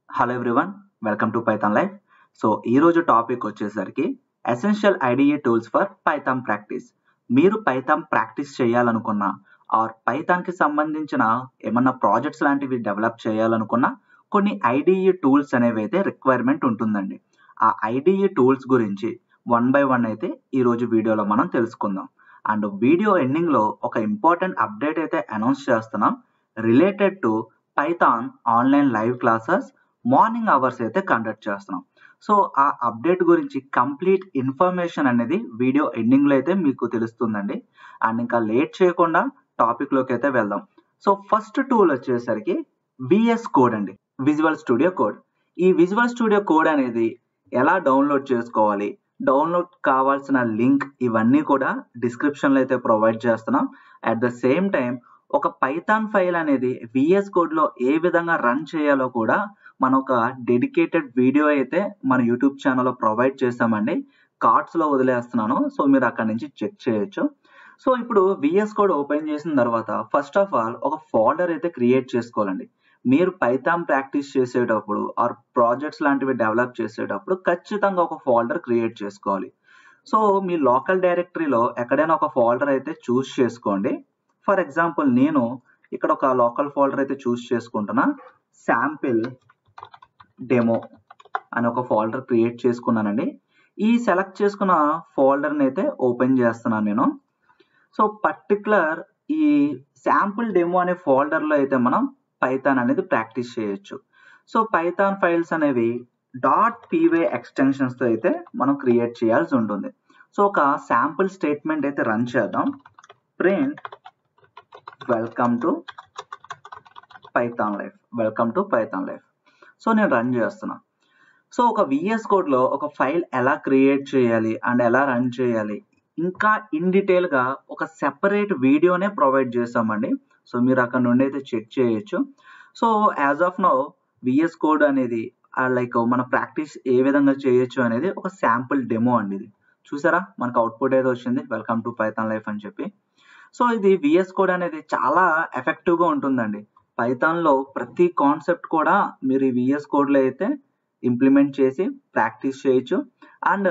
Hello everyone, welcome to Python life. So ఈరోజు topic వచ్చేసరికి essential IDE tools for Python practice. మీరు Python practice చేయాలనుకున్నా are పైథాన్కి సంబంధించిన ఏమన్నా ప్రాజెక్ట్స్ లాంటివి డెవలప్ చేయాలనుకున్నా కొన్ని ఐడిఈ టూల్స్ అనేవి అయితే రిక్వైర్మెంట్ ఉంటుందండి. ఆ ఐడిఈ టూల్స్ గురించి వన్ బై వన్ అయితే ఈరోజు వీడియోలో మనం తెలుసుకుందాం. అండ్ వీడియో ఎండింగ్లో ఒక ఇంపార్టెంట్ అప్డేట్ అయితే అనౌన్స్ చేస్తున్నాం related to Python online live classes morning hours అయితే కండక్ట్ చేస్తున్నాం. సో ఆ అప్డేట్ గురించి కంప్లీట్ ఇన్ఫర్మేషన్ అనేది వీడియో ఎండింగ్లో అయితే మీకు తెలుస్తుందండి. అండ్ ఇంకా లేట్ చేయకుండా టాపిక్లోకి అయితే వెళ్దాం. సో ఫస్ట్ టూల్ వచ్చేసరికి విఎస్ కోడ్ అండి, విజువల్ స్టూడియో కోడ్. ఈ విజువల్ స్టూడియో కోడ్ అనేది ఎలా డౌన్లోడ్ చేసుకోవాలి, డౌన్లోడ్ కావాల్సిన లింక్ ఇవన్నీ కూడా డిస్క్రిప్షన్లో అయితే ప్రొవైడ్ చేస్తున్నాం. అట్ ద సేమ్ టైం ఒక పైథాన్ ఫైల్ అనేది విఎస్ కోడ్లో ఏ విధంగా రన్ చేయాలో కూడా మనం ఒక డెడికేటెడ్ వీడియో అయితే మన యూట్యూబ్ ఛానల్లో ప్రొవైడ్ చేసామండి. కార్డ్స్లో వదిలేస్తున్నాను, సో మీరు అక్కడ నుంచి చెక్ చేయొచ్చు. సో ఇప్పుడు విఎస్ కోడ్ ఓపెన్ చేసిన తర్వాత ఫస్ట్ ఆఫ్ ఆల్ ఒక ఫోల్డర్ అయితే క్రియేట్ చేసుకోవాలండి. మీరు పైథాన్ ప్రాక్టీస్ చేసేటప్పుడు ఆర్ ప్రాజెక్ట్స్ లాంటివి డెవలప్ చేసేటప్పుడు ఖచ్చితంగా ఒక ఫోల్డర్ క్రియేట్ చేసుకోవాలి. సో మీ లోకల్ డైరెక్టరీలో ఎక్కడైనా ఒక ఫోల్డర్ అయితే చూస్ చేసుకోండి. ఫర్ ఎగ్జాంపుల్ నేను ఇక్కడ ఒక లోకల్ ఫోల్డర్ అయితే చూస్ చేసుకుంటున్నా. శాంపిల్ డెమో అని ఒక ఫోల్డర్ క్రియేట్ చేసుకున్నానండి. ఈ సెలెక్ట్ చేసుకున్న ఫోల్డర్ని అయితే ఓపెన్ చేస్తున్నాను నేను. సో పర్టికులర్ ఈ శాంపిల్ డెమో అనే ఫోల్డర్లో అయితే మనం పైథాన్ అనేది ప్రాక్టీస్ చేయొచ్చు. సో పైథాన్ ఫైల్స్ అనేవి .py ఎక్స్టెన్షన్స్తో అయితే మనం క్రియేట్ చేయాల్సి ఉంటుంది. సో ఒక శాంపుల్ స్టేట్మెంట్ అయితే రన్ చేద్దాం. Print welcome to Python life, welcome to Python life. So నేను రన్ చేస్తున్నా. సో ఒక విఎస్ కోడ్లో ఒక ఫైల్ ఎలా క్రియేట్ చేయాలి అండ్ ఎలా రన్ చేయాలి ఇంకా ఇన్ డీటెయిల్గా ఒక సెపరేట్ వీడియోనే ప్రొవైడ్ చేసామండి. సో మీరు అక్కడ నుండి అయితే చెక్ చేయొచ్చు. So as of now VS code అనేది లైక్ మన ప్రాక్టీస్ ఏ విధంగా చేయొచ్చు అనేది ఒక శాంపుల్ డెమో అండి. ఇది చూసారా, మనకు అవుట్పుట్ అయితే వచ్చింది వెల్కమ్ టు పైథాన్ లైఫ్ అని చెప్పి. సో ఇది విఎస్ కోడ్ అనేది చాలా ఎఫెక్టివ్గా ఉంటుందండి. పైథాన్లో ప్రతి కాన్సెప్ట్ కూడా మీరు ఈ విఎస్ కోడ్లో అయితే ఇంప్లిమెంట్ చేసి ప్రాక్టీస్ చేయొచ్చు. And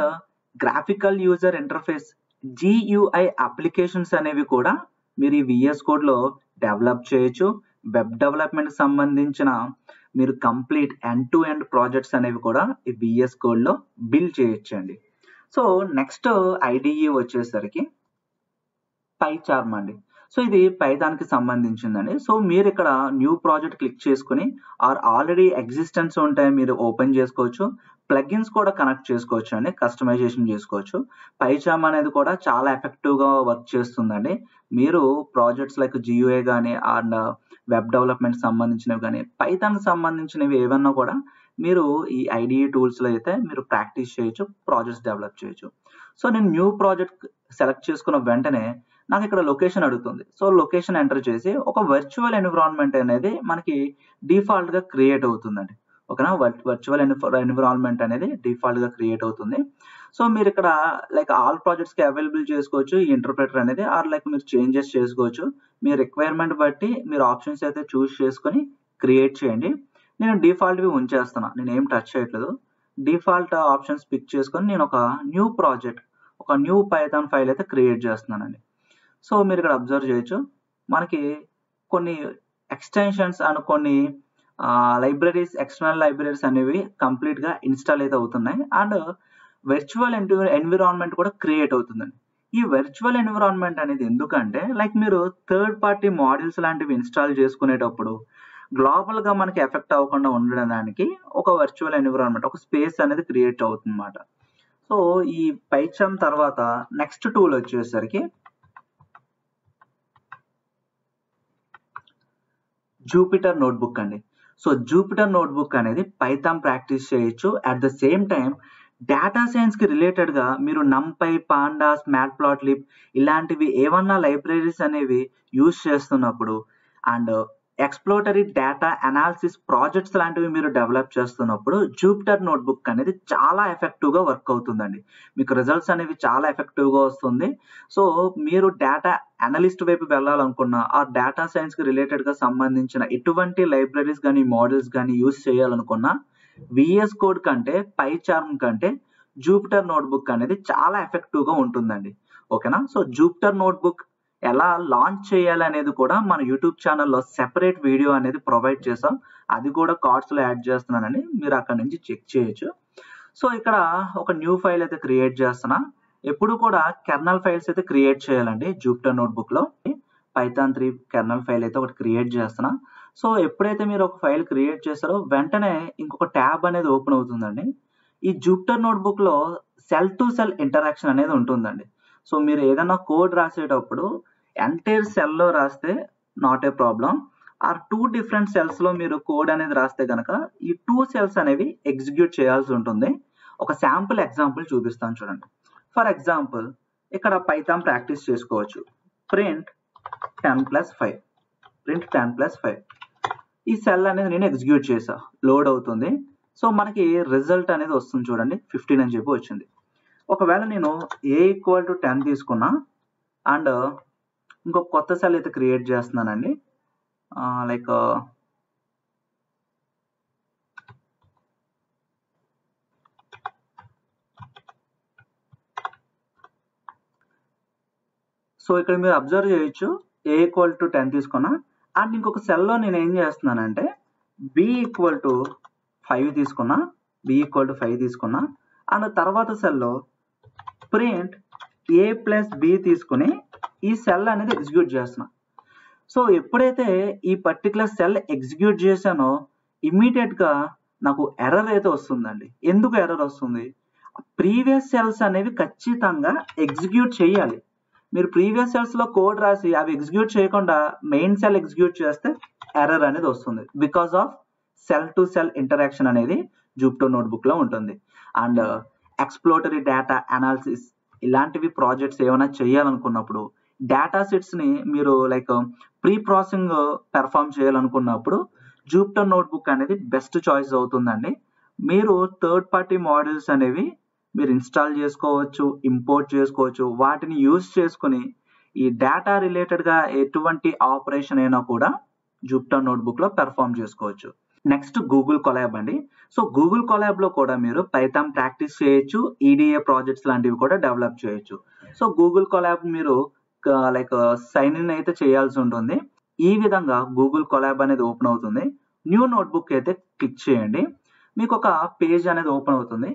graphical user interface GUI applications అనేవి కూడా మీరు ఈ విఎస్ కోడ్లో డెవలప్ చేయొచ్చు. వెబ్ డెవలప్మెంట్ సంబంధించిన మీరు complete end to end projects అనేవి కూడా ఈ విఎస్ కోడ్లో బిల్డ్ చేయొచ్చు అండి. సో నెక్స్ట్ ఐడిఈ వచ్చేసరికి పైచార్మ్ అండి. సో ఇది పైథాన్కి సంబంధించిందండి. సో మీరు ఇక్కడ న్యూ ప్రాజెక్ట్ క్లిక్ చేసుకుని ఆర్ ఆల్రెడీ ఎగ్జిస్టెన్స్ ఉంటే మీరు ఓపెన్ చేసుకోవచ్చు. ప్లగిన్స్ కూడా కనెక్ట్ చేసుకోవచ్చు అండి, కస్టమైజేషన్ చేసుకోవచ్చు. పైచార్మ్ అనేది కూడా చాలా ఎఫెక్టివ్గా వర్క్ చేస్తుందండి. మీరు ప్రాజెక్ట్స్ లైక్ GUI కానీ అండ్ వెబ్ డెవలప్మెంట్ సంబంధించినవి కానీ పైథాన్కి సంబంధించినవి ఏమన్నా కూడా మీరు ఈ ఐడిఈ టూల్స్లో అయితే మీరు ప్రాక్టీస్ చేయొచ్చు, ప్రాజెక్ట్స్ డెవలప్ చేయొచ్చు. సో నేను న్యూ ప్రాజెక్ట్ సెలెక్ట్ చేసుకున్న వెంటనే నాకు ఇక్కడ లొకేషన్ అడుగుతుంది. సో లొకేషన్ ఎంటర్ చేసి ఒక వర్చువల్ ఎన్విరాన్మెంట్ అనేది మనకి డిఫాల్ట్గా క్రియేట్ అవుతుందండి. ఓకేనా, వర్చువల్ ఎన్విరాన్మెంట్ అనేది డిఫాల్ట్గా క్రియేట్ అవుతుంది. సో మీరు ఇక్కడ లైక్ ఆల్ ప్రాజెక్ట్స్కి అవైలబుల్ చేసుకోవచ్చు ఈ ఇంటర్ప్రెటర్ అనేది, ఆర్ లైక్ మీరు చేంజెస్ చేసుకోవచ్చు. మీ రిక్వైర్మెంట్ బట్టి మీరు ఆప్షన్స్ అయితే చూస్ చేసుకొని క్రియేట్ చేయండి. నేను డిఫాల్ట్వి ఉంచేస్తున్నా, నేను ఏం టచ్ చేయట్లేదు. డిఫాల్ట్ ఆప్షన్స్ పిక్ చేసుకొని నేను ఒక న్యూ ప్రాజెక్ట్, ఒక న్యూ పైథాన్ ఫైల్ అయితే క్రియేట్ చేస్తున్నానండి. సో మీరు ఇక్కడ అబ్జర్వ్ చేయొచ్చు, మనకి కొన్ని ఎక్స్టెన్షన్స్ అండ్ కొన్ని లైబ్రరీస్, ఎక్స్టర్నల్ లైబ్రరీస్ అనేవి కంప్లీట్గా ఇన్స్టాల్ అయితే అవుతున్నాయి. అండ్ వర్చువల్ ఎన్విరాన్మెంట్ కూడా క్రియేట్ అవుతుందండి. ఈ వర్చువల్ ఎన్విరాన్మెంట్ అనేది ఎందుకంటే లైక్ మీరు థర్డ్ పార్టీ మాడ్యూల్స్ లాంటివి ఇన్స్టాల్ చేసుకునేటప్పుడు గ్లోబల్గా మనకి ఎఫెక్ట్ అవ్వకుండా ఉండడానికి ఒక వర్చువల్ ఎన్విరాన్మెంట్, ఒక స్పేస్ అనేది క్రియేట్ అవుతుంది అన్నమాట. సో ఈ పైచార్మ్ తర్వాత నెక్స్ట్ టూల్ వచ్చేసరికి జూపిటర్ నోట్బుక్ అండి. సో జూపిటర్ నోట్బుక్ అనేది పైథాన్ ప్రాక్టీస్ చేయొచ్చు. At the same time data సైన్స్కి రిలేటెడ్గా మీరు NumPy, Pandas, Matplotlib ఇలాంటివి ఏమన్నా లైబ్రరీస్ అనేవి యూజ్ చేస్తున్నప్పుడు అండ్ ఎక్స్ప్లోటరీ డేటా అనాలిసిస్ ప్రాజెక్ట్స్ లాంటివి మీరు డెవలప్ చేస్తున్నప్పుడు జూపిటర్ నోట్బుక్ అనేది చాలా ఎఫెక్టివ్గా వర్క్ అవుతుందండి. మీకు రిజల్ట్స్ అనేవి చాలా ఎఫెక్టివ్గా వస్తుంది. సో మీరు డేటా అనలిస్ట్ వైపు వెళ్ళాలనుకున్నా, ఆ డేటా సైన్స్కి రిలేటెడ్గా సంబంధించిన ఎటువంటి లైబ్రరీస్ కానీ మోడల్స్ కానీ యూస్ చేయాలనుకున్నా విఎస్ కోడ్ కంటే పైచార్మ్ కంటే జూపిటర్ నోట్బుక్ అనేది చాలా ఎఫెక్టివ్గా ఉంటుందండి. ఓకేనా? సో జూపిటర్ నోట్బుక్ ఎలా లాంచ్ చేయాలి అనేది కూడా మన యూట్యూబ్ ఛానల్లో సెపరేట్ వీడియో అనేది ప్రొవైడ్ చేసాం. అది కూడా కార్డ్స్లో యాడ్ చేస్తున్నానండి, మీరు అక్కడ నుంచి చెక్ చేయొచ్చు. సో ఇక్కడ ఒక న్యూ ఫైల్ అయితే క్రియేట్ చేస్తున్నా. ఎప్పుడు కూడా కెర్నల్ ఫైల్స్ అయితే క్రియేట్ చేయాలండి జూపిటర్ నోట్బుక్లో. పైథాన్ 3 కెర్నల్ ఫైల్ అయితే ఒకటి క్రియేట్ చేస్తున్నా. సో ఎప్పుడైతే మీరు ఒక ఫైల్ క్రియేట్ చేస్తారో వెంటనే ఇంకొక ట్యాబ్ అనేది ఓపెన్ అవుతుందండి. ఈ జూపిటర్ నోట్బుక్లో సెల్ టు సెల్ ఇంటరాక్షన్ అనేది ఉంటుందండి. సో మీరు ఏదైనా కోడ్ రాసేటప్పుడు ఎంటైర్ సెల్లో రాస్తే not a problem. Or 2 different సెల్స్లో మీరు కోడ్ అనేది రాస్తే కనుక ఈ 2 సెల్స్ అనేవి ఎగ్జిక్యూట్ చేయాల్సి ఉంటుంది. ఒక శాంపుల్ ఎగ్జాంపుల్ చూపిస్తాను చూడండి. ఫర్ ఎగ్జాంపుల్ ఇక్కడ పైథాన్ ప్రాక్టీస్ చేసుకోవచ్చు. ప్రింట్ 10+5 ప్రింట్ 10+5 ఈ సెల్ అనేది నేను ఎగ్జిక్యూట్ చేసా, లోడ్ అవుతుంది. సో మనకి రిజల్ట్ అనేది వస్తుంది చూడండి, 15 అని చెప్పి వచ్చింది. ఒకవేళ నేను a = 10 తీసుకున్నా అండ్ ఇంకొక కొత్త సెల్ అయితే క్రియేట్ చేస్తున్నానండి. లైక్ సో ఇక్కడ మీరు అబ్జర్వ్ చేయొచ్చు, a = 10 తీసుకున్నా అండ్ ఇంకొక సెల్లో నేను ఏం చేస్తున్నానంటే b = 5 తీసుకున్నా అండ్ తర్వాత సెల్లో ప్రింట్ a+b తీసుకుని ఈ సెల్ అనేది ఎగ్జిక్యూట్ చేస్తున్నా. సో ఎప్పుడైతే ఈ పర్టికులర్ సెల్ ఎగ్జిక్యూట్ చేశానో ఇమ్మీడియట్గా నాకు ఎర్రర్ అయితే వస్తుందండి. ఎందుకు ఎర్రర్ వస్తుంది? ప్రీవియస్ సెల్స్ అనేవి ఖచ్చితంగా ఎగ్జిక్యూట్ చేయాలి. మీరు ప్రీవియస్ సెల్స్లో కోడ్ రాసి అవి ఎగ్జిక్యూట్ చేయకుండా మెయిన్ సెల్ ఎగ్జిక్యూట్ చేస్తే ఎర్రర్ అనేది వస్తుంది. Because of cell to cell interaction అనేది జూపిటర్ నోట్బుక్లో ఉంటుంది. అండ్ ఎక్స్ప్లోటరీ డేటా అనాలిసిస్ ఇలాంటివి ప్రాజెక్ట్స్ ఏమైనా చేయాలనుకున్నప్పుడు డేటా సెట్స్ని మీరు లైక్ ప్రీ ప్రాసెసింగ్ పెర్ఫామ్ చేయాలనుకున్నప్పుడు జూపిటర్ నోట్బుక్ అనేది బెస్ట్ చాయిస్ అవుతుందండి. మీరు థర్డ్ పార్టీ మోడల్స్ అనేవి మీరు ఇన్స్టాల్ చేసుకోవచ్చు, ఇంపోర్ట్ చేసుకోవచ్చు. వాటిని యూజ్ చేసుకుని ఈ డేటా రిలేటెడ్గా ఎటువంటి ఆపరేషన్ అయినా కూడా జూపిటర్ నోట్బుక్లో పెర్ఫామ్ చేసుకోవచ్చు. నెక్స్ట్ గూగుల్ కొలాబ్ అండి. సో గూగుల్ కొలాబ్లో కూడా మీరు పైథాన్ ప్రాక్టీస్ చేయొచ్చు, ఈడిఏ ప్రాజెక్ట్స్ లాంటివి కూడా డెవలప్ చేయొచ్చు. సో గూగుల్ కొలాబ్ మీరు లైక్ సైన్ ఇన్ అయితే చేయాల్సి ఉంటుంది. ఈ విధంగా గూగుల్ కొలాబ్ అనేది ఓపెన్ అవుతుంది. న్యూ నోట్బుక్ అయితే క్లిక్ చేయండి, మీకు ఒక పేజ్ అనేది ఓపెన్ అవుతుంది.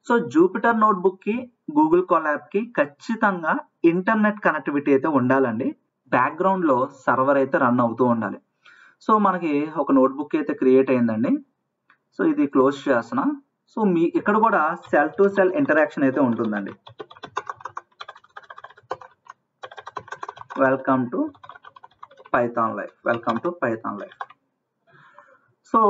సో జూపిటర్ నోట్బుక్కి గూగుల్ కొలాబ్కి ఖచ్చితంగా ఇంటర్నెట్ కనెక్టివిటీ అయితే ఉండాలండి. బ్యాక్గ్రౌండ్లో సర్వర్ అయితే రన్ అవుతూ ఉండాలి. సో మనకి ఒక నోట్బుక్ అయితే క్రియేట్ అయిందండి. సో ఇది క్లోజ్ చేస్తున్నా. సో మీ ఇక్కడ కూడా సెల్ టు సెల్ ఇంటరాక్షన్ అయితే ఉంటుందండి. Welcome to Python life. So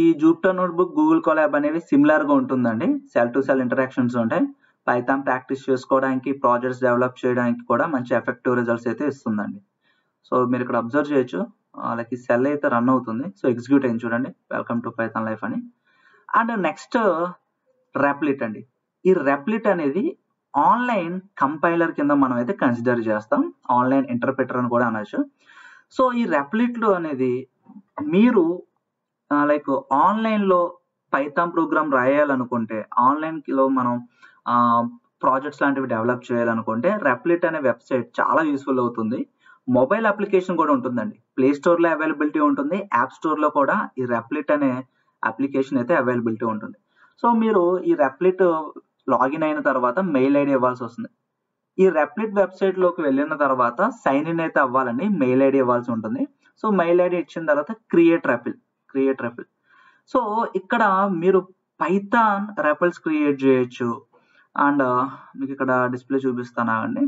ఈ జూపిటర్ నోట్బుక్ గూగుల్ కొలాబ్ అనేవి సిమిలర్గా ఉంటుందండి. సెల్ టు సెల్ ఇంటరాక్షన్స్ ఉంటాయి. పైథాన్ ప్రాక్టీస్ చేసుకోవడానికి, ప్రాజెక్ట్స్ డెవలప్ చేయడానికి కూడా మంచి ఎఫెక్టివ్ రిజల్ట్స్ అయితే ఇస్తుందండి. సో మీరు ఇక్కడ అబ్జర్వ్ చేయొచ్చు, లైక్ ఈ సెల్ అయితే రన్ అవుతుంది. సో ఎగ్జిక్యూట్ అయింది చూడండి, వెల్కమ్ టు పైథాన్ లైఫ్ అని. అండ్ నెక్స్ట్ రెప్లిట్ అండి. ఈ రెప్లిట్ అనేది ఆన్లైన్ కంపైలర్ కింద మనం అయితే కన్సిడర్ చేస్తాం, ఆన్లైన్ ఇంటర్ప్రిటర్ అని కూడా అనొచ్చు. సో ఈ రెప్లిట్లు అనేది మీరు లైక్ ఆన్లైన్లో పైథాన్ ప్రోగ్రామ్ రాయాలనుకుంటే, ఆన్లైన్లో మనం ప్రాజెక్ట్స్ లాంటివి డెవలప్ చేయాలనుకుంటే రెప్లిట్ అనే వెబ్సైట్ చాలా యూస్ఫుల్ అవుతుంది. మొబైల్ అప్లికేషన్ కూడా ఉంటుందండి. ప్లే స్టోర్లో అవైలబిలిటీ ఉంటుంది, యాప్ స్టోర్లో కూడా ఈ రెప్లిట్ అనే అప్లికేషన్ అయితే అవైలబిలిటీ ఉంటుంది. సో మీరు ఈ రెప్లిట్ లాగిన్ అయిన తర్వాత మెయిల్ ఐడి ఇవ్వాల్సి వస్తుంది. ఈ రెప్లిట్ వెబ్సైట్లోకి వెళ్ళిన తర్వాత సైన్ ఇన్ అయితే అవ్వాలండి, మెయిల్ ఐడి ఇవ్వాల్సి ఉంటుంది. సో మెయిల్ ఐడి ఇచ్చిన తర్వాత క్రియేట్ రెపిల్. సో ఇక్కడ మీరు పైథాన్ రెపిల్స్ క్రియేట్ చేయొచ్చు. అండ్ మీకు ఇక్కడ డిస్ప్లే చూపిస్తానా అండి.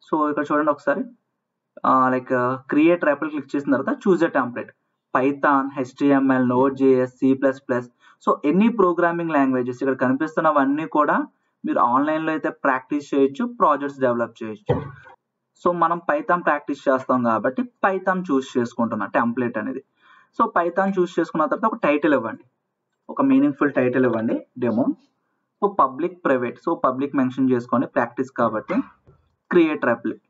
సో ఇక్కడ చూడండి ఒకసారి, లైక్ క్రియేట్ రెపిల్ క్లిక్ చేసిన తర్వాత చూజ్ ఎ template, Python, HTML, Node.js, C++. So any programming languages ఇక్కడ కనిపిస్తున్నవన్నీ కూడా మీరు ఆన్లైన్లో అయితే ప్రాక్టీస్ చేయొచ్చు, ప్రాజెక్ట్స్ డెవలప్ చేయొచ్చు. సో మనం పైథాన్ ప్రాక్టీస్ చేస్తాం కాబట్టి పైథాన్ చూస్ చేసుకుంటున్నా టెంప్లెట్ అనేది. సో పైథాన్ చూస్ చేసుకున్న తర్వాత ఒక టైటిల్ ఇవ్వండి, ఒక మీనింగ్ఫుల్ టైటిల్ ఇవ్వండి, demo. So public private, so public mention చేసుకోండి ప్రాక్టీస్ కాబట్టి. క్రియేట్ రెప్లిట్,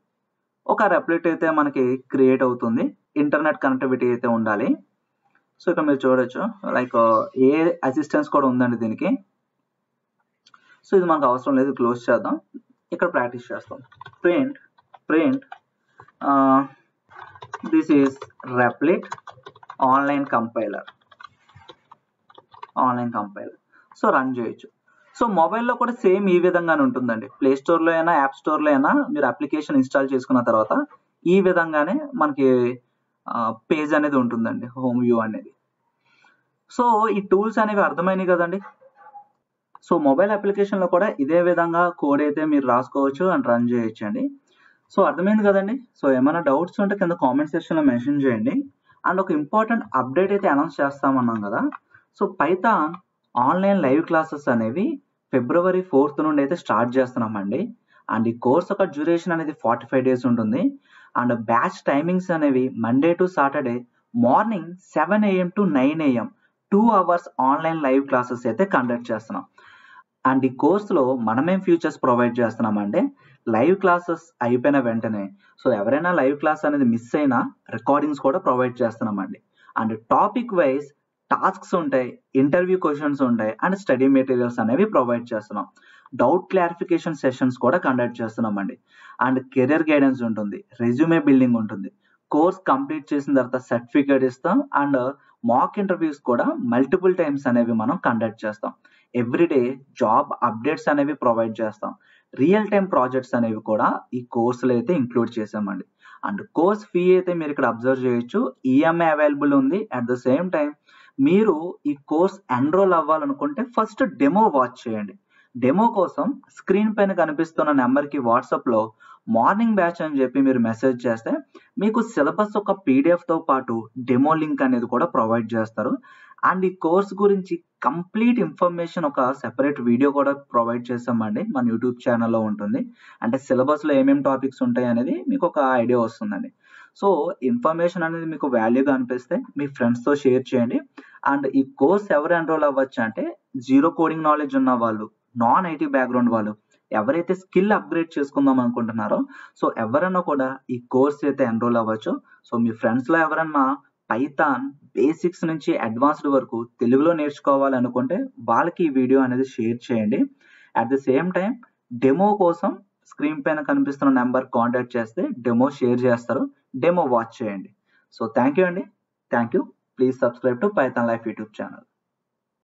ఒక రెప్లిట్ అయితే మనకి క్రియేట్ అవుతుంది. ఇంటర్నెట్ కనెక్టివిటీ అయితే ఉండాలి. సో ఇక్కడ మీరు చూడొచ్చు లైక్ ఏ అసిస్టెన్స్ కూడా ఉందండి దీనికి. సో ఇది మనకు అవసరం లేదు, క్లోజ్ చేద్దాం. ఇక్కడ ప్రాక్టీస్ చేస్తాం. Print this is Replit online compiler. So run చేయొచ్చు. సో మొబైల్లో కూడా సేమ్ ఈ విధంగానే ఉంటుందండి. ప్లే స్టోర్లో అయినా యాప్ స్టోర్లో అయినా మీరు అప్లికేషన్ ఇన్స్టాల్ చేసుకున్న తర్వాత ఈ విధంగానే మనకి పేజ్ అనేది ఉంటుందండి, హోమ్ వ్యూ అనేది. సో ఈ టూల్స్ అనేవి అర్థమైనవి కదండి. సో మొబైల్ అప్లికేషన్లో కూడా ఇదే విధంగా కోడ్ అయితే మీరు రాసుకోవచ్చు అండ్ రన్ చేయొచ్చు అండి. సో అర్థమైంది కదండి. సో ఏమైనా డౌట్స్ ఉంటే కింద కామెంట్ సెక్షన్లో మెన్షన్ చేయండి. అండ్ ఒక ఇంపార్టెంట్ అప్డేట్ అయితే అనౌన్స్ చేస్తామన్నాం కదా. So Python online live classes అనేవి February 4th నుండి అయితే స్టార్ట్ చేస్తున్నామండి. అండ్ ఈ కోర్స్ ఒక డ్యూరేషన్ అనేది 45 days ఉంటుంది. అండ్ బ్యాచ్ టైమింగ్స్ అనేవి Monday to Saturday morning 7 AM to 9 AM 2 hours online live classes అయితే కండక్ట్ చేస్తున్నాం. అండ్ ఈ కోర్సులో మనమేం ఫ్యూచర్స్ ప్రొవైడ్ చేస్తున్నామంటే లైవ్ క్లాసెస్ అయిపోయిన వెంటనే సో ఎవరైనా లైవ్ క్లాస్ అనేది మిస్ అయినా రికార్డింగ్స్ కూడా ప్రొవైడ్ చేస్తున్నామండి. అండ్ టాపిక్ వైజ్ టాస్క్స్ ఉంటాయి, ఇంటర్వ్యూ క్వశ్చన్స్ ఉంటాయి అండ్ స్టడీ మెటీరియల్స్ అనేవి ప్రొవైడ్ చేస్తున్నాం. డౌట్ క్లారిఫికేషన్ సెషన్స్ కూడా కండక్ట్ చేస్తున్నామండి. అండ్ కెరియర్ గైడెన్స్ ఉంటుంది, రెజ్యూమే బిల్డింగ్ ఉంటుంది. కోర్స్ కంప్లీట్ చేసిన తర్వాత సర్టిఫికేట్ ఇస్తాం. అండ్ మాక్ ఇంటర్వ్యూస్ కూడా మల్టిపుల్ టైమ్స్ అనేవి మనం కండక్ట్ చేస్తాం. ఎవ్రీడే జాబ్ అప్డేట్స్ అనేవి ప్రొవైడ్ చేస్తాం. రియల్ టైమ్ ప్రాజెక్ట్స్ అనేవి కూడా ఈ కోర్సులో అయితే ఇంక్లూడ్ చేసామండి. అండ్ కోర్స్ ఫీ అయితే మీరు ఇక్కడ అబ్జర్వ్ చేయొచ్చు, ఈఎంఐ అవైలబుల్ ఉంది. అట్ ద సేమ్ టైం మీరు ఈ కోర్స్ ఎన్రోల్ అవ్వాలనుకుంటే ఫస్ట్ డెమో వాచ్ చేయండి. డెమో కోసం స్క్రీన్ పైన కనిపిస్తున్న నెంబర్కి వాట్సాప్లో మార్నింగ్ బ్యాచ్ అని చెప్పి మీరు మెసేజ్ చేస్తే మీకు సిలబస్ ఒక పీడిఎఫ్తో పాటు డెమో లింక్ అనేది కూడా ప్రొవైడ్ చేస్తారు. అండ్ ఈ కోర్స్ గురించి కంప్లీట్ ఇన్ఫర్మేషన్ ఒక సెపరేట్ వీడియో కూడా ప్రొవైడ్ చేస్తామండి, మన యూట్యూబ్ ఛానల్లో ఉంటుంది. అంటే సిలబస్లో ఏమేమి టాపిక్స్ ఉంటాయి అనేది మీకు ఒక ఐడియా వస్తుందండి. సో ఇన్ఫర్మేషన్ అనేది మీకు వాల్యూగా అనిపిస్తే మీ ఫ్రెండ్స్తో షేర్ చేయండి. అండ్ ఈ కోర్స్ ఎవరు ఎన్రోల్ అవ్వచ్చు అంటే జీరో కోడింగ్ నాలెడ్జ్ ఉన్న వాళ్ళు, నాన్ ఐటీ బ్యాక్గ్రౌండ్ వాళ్ళు, ఎవరైతే స్కిల్ అప్గ్రేడ్ చేసుకుందాం అనుకుంటున్నారో సో ఎవరైనా కూడా ఈ కోర్స్ అయితే ఎన్రోల్ అవ్వచ్చు. సో మీ ఫ్రెండ్స్లో ఎవరన్నా పైథాన్ బేసిక్స్ నుంచి అడ్వాన్స్డ్ వరకు తెలుగులో నేర్చుకోవాలనుకుంటే వాళ్ళకి ఈ వీడియో అనేది షేర్ చేయండి. At the same time demo కోసం స్క్రీన్ పైన కనిపిస్తున్న నెంబర్ కాంటాక్ట్ చేస్తే డెమో షేర్ చేస్తారు, డెమో వాచ్ చేయండి. సో థ్యాంక్ యూ అండి, thank you. Please subscribe to Python life YouTube channel.